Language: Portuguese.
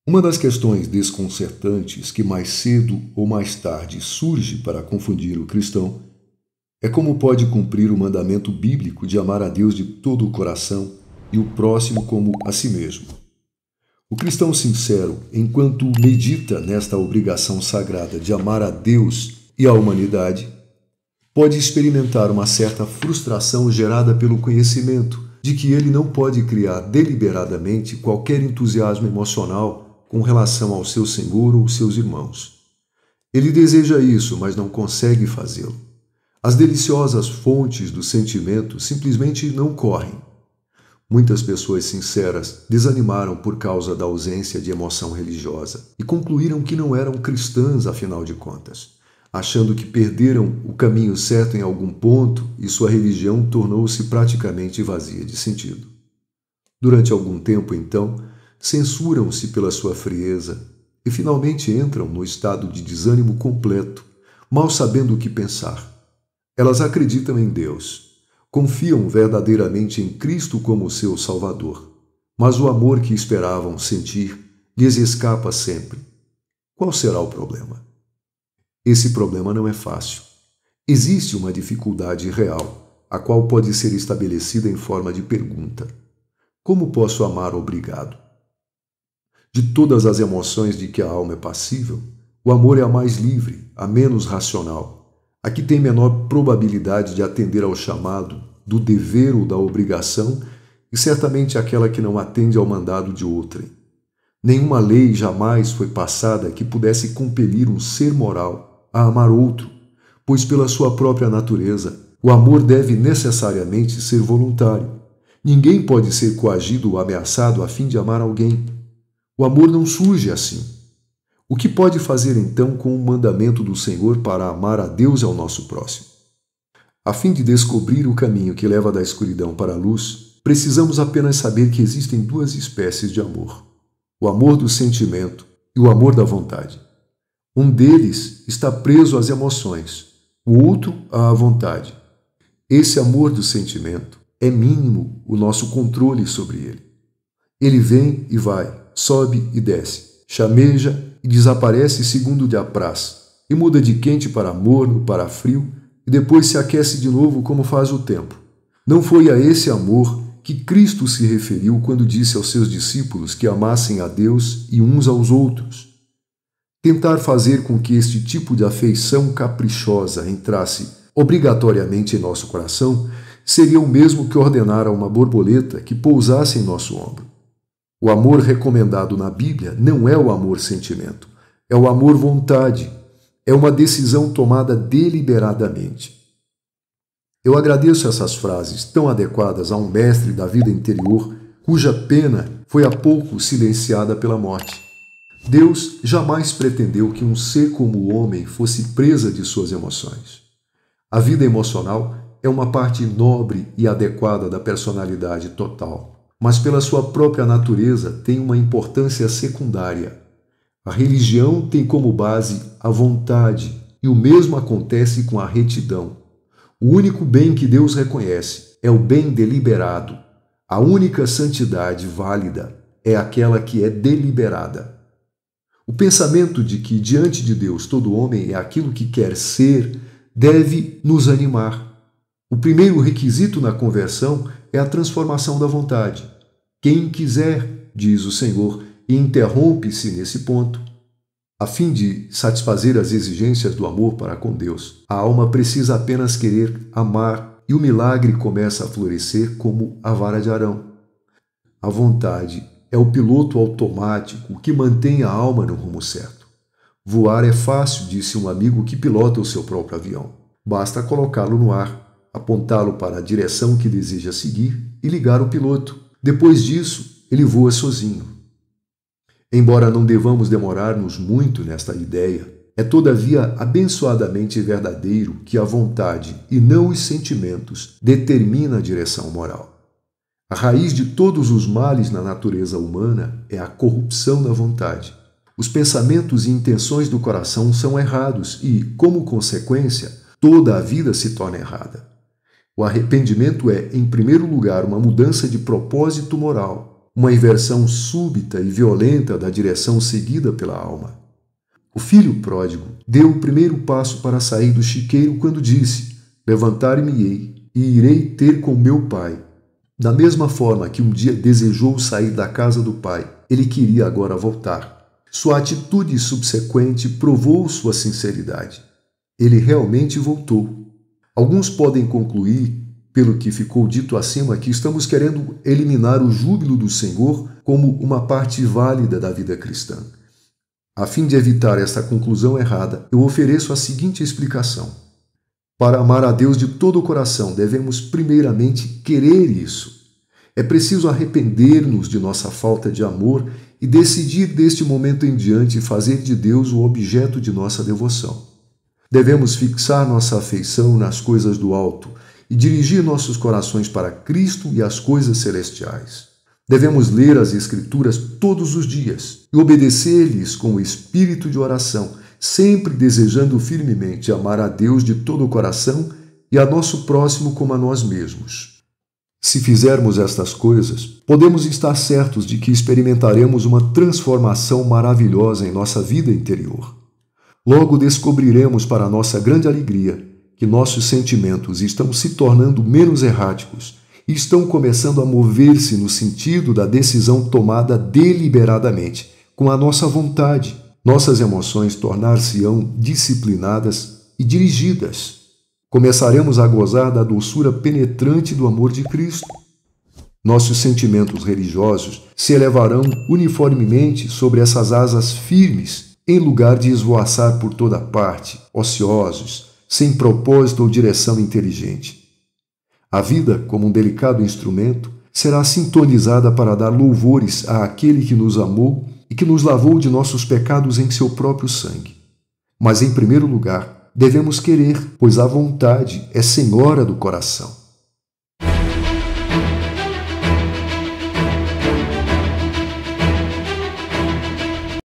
Uma das questões desconcertantes que mais cedo ou mais tarde surge para confundir o cristão é como pode cumprir o mandamento bíblico de amar a Deus de todo o coração e o próximo como a si mesmo. O cristão sincero, enquanto medita nesta obrigação sagrada de amar a Deus e a humanidade, pode experimentar uma certa frustração gerada pelo conhecimento de que ele não pode criar deliberadamente qualquer entusiasmo emocional com relação ao seu Senhor ou seus irmãos. Ele deseja isso, mas não consegue fazê-lo. As deliciosas fontes do sentimento simplesmente não correm. Muitas pessoas sinceras desanimaram por causa da ausência de emoção religiosa e concluíram que não eram cristãs, afinal de contas, achando que perderam o caminho certo em algum ponto e sua religião tornou-se praticamente vazia de sentido. Durante algum tempo, então, censuram-se pela sua frieza e finalmente entram no estado de desânimo completo, mal sabendo o que pensar. Elas acreditam em Deus, confiam verdadeiramente em Cristo como seu Salvador, mas o amor que esperavam sentir lhes escapa sempre. Qual será o problema? Esse problema não é fácil. Existe uma dificuldade real, a qual pode ser estabelecida em forma de pergunta: como posso amar obrigado? De todas as emoções de que a alma é passível, o amor é a mais livre, a menos racional, a que tem menor probabilidade de atender ao chamado do dever ou da obrigação e certamente aquela que não atende ao mandado de outrem. Nenhuma lei jamais foi passada que pudesse compelir um ser moral a amar outro, pois pela sua própria natureza, o amor deve necessariamente ser voluntário. Ninguém pode ser coagido ou ameaçado a fim de amar alguém. O amor não surge assim. O que pode fazer então com o mandamento do Senhor para amar a Deus e ao nosso próximo? A fim de descobrir o caminho que leva da escuridão para a luz, precisamos apenas saber que existem duas espécies de amor: o amor do sentimento e o amor da vontade. Um deles está preso às emoções, o outro à vontade. Esse amor do sentimento é mínimo o nosso controle sobre ele. Ele vem e vai, sobe e desce, chameja e desaparece segundo lhe apraz, e muda de quente para morno, para frio, e depois se aquece de novo como faz o tempo. Não foi a esse amor que Cristo se referiu quando disse aos seus discípulos que amassem a Deus e uns aos outros. Tentar fazer com que este tipo de afeição caprichosa entrasse obrigatoriamente em nosso coração seria o mesmo que ordenar a uma borboleta que pousasse em nosso ombro. O amor recomendado na Bíblia não é o amor-sentimento, é o amor-vontade, é uma decisão tomada deliberadamente. Eu agradeço essas frases tão adequadas a um mestre da vida interior, cuja pena foi há pouco silenciada pela morte. Deus jamais pretendeu que um ser como o homem fosse presa de suas emoções. A vida emocional é uma parte nobre e adequada da personalidade total, mas pela sua própria natureza tem uma importância secundária. A religião tem como base a vontade, e o mesmo acontece com a retidão. O único bem que Deus reconhece é o bem deliberado. A única santidade válida é aquela que é deliberada. O pensamento de que diante de Deus todo homem é aquilo que quer ser deve nos animar. O primeiro requisito na conversão é a transformação da vontade. Quem quiser, diz o Senhor, e interrompe-se nesse ponto. A fim de satisfazer as exigências do amor para com Deus, a alma precisa apenas querer amar e o milagre começa a florescer como a vara de Arão. A vontade é o piloto automático que mantém a alma no rumo certo. Voar é fácil, disse um amigo que pilota o seu próprio avião. Basta colocá-lo no ar, apontá-lo para a direção que deseja seguir e ligar o piloto. Depois disso, ele voa sozinho. Embora não devamos demorar-nos muito nesta ideia, é todavia abençoadamente verdadeiro que a vontade e não os sentimentos determina a direção moral. A raiz de todos os males na natureza humana é a corrupção da vontade. Os pensamentos e intenções do coração são errados e, como consequência, toda a vida se torna errada. O arrependimento é, em primeiro lugar, uma mudança de propósito moral. uma inversão súbita e violenta da direção seguida pela alma. O filho pródigo deu o primeiro passo para sair do chiqueiro quando disse: levantar-me-ei e irei ter com meu pai. Da mesma forma que um dia desejou sair da casa do pai, ele queria agora voltar. Sua atitude subsequente provou sua sinceridade. Ele realmente voltou. Alguns podem concluir, pelo que ficou dito acima, que estamos querendo eliminar o júbilo do Senhor como uma parte válida da vida cristã. A fim de evitar esta conclusão errada, eu ofereço a seguinte explicação. Para amar a Deus de todo o coração, devemos primeiramente querer isso. É preciso arrepender-nos de nossa falta de amor e decidir deste momento em diante fazer de Deus o objeto de nossa devoção. Devemos fixar nossa afeição nas coisas do alto e dirigir nossos corações para Cristo e as coisas celestiais. Devemos ler as Escrituras todos os dias e obedecer-lhes com o espírito de oração, sempre desejando firmemente amar a Deus de todo o coração e a nosso próximo como a nós mesmos. Se fizermos estas coisas, podemos estar certos de que experimentaremos uma transformação maravilhosa em nossa vida interior. Logo descobriremos, para nossa grande alegria, que nossos sentimentos estão se tornando menos erráticos e estão começando a mover-se no sentido da decisão tomada deliberadamente, com a nossa vontade. Nossas emoções tornar-se-ão disciplinadas e dirigidas. Começaremos a gozar da doçura penetrante do amor de Cristo. Nossos sentimentos religiosos se elevarão uniformemente sobre essas asas firmes, em lugar de esvoaçar por toda parte, ociosos, sem propósito ou direção inteligente. A vida, como um delicado instrumento, será sintonizada para dar louvores àquele que nos amou e que nos lavou de nossos pecados em seu próprio sangue. Mas, em primeiro lugar, devemos querer, pois a vontade é senhora do coração.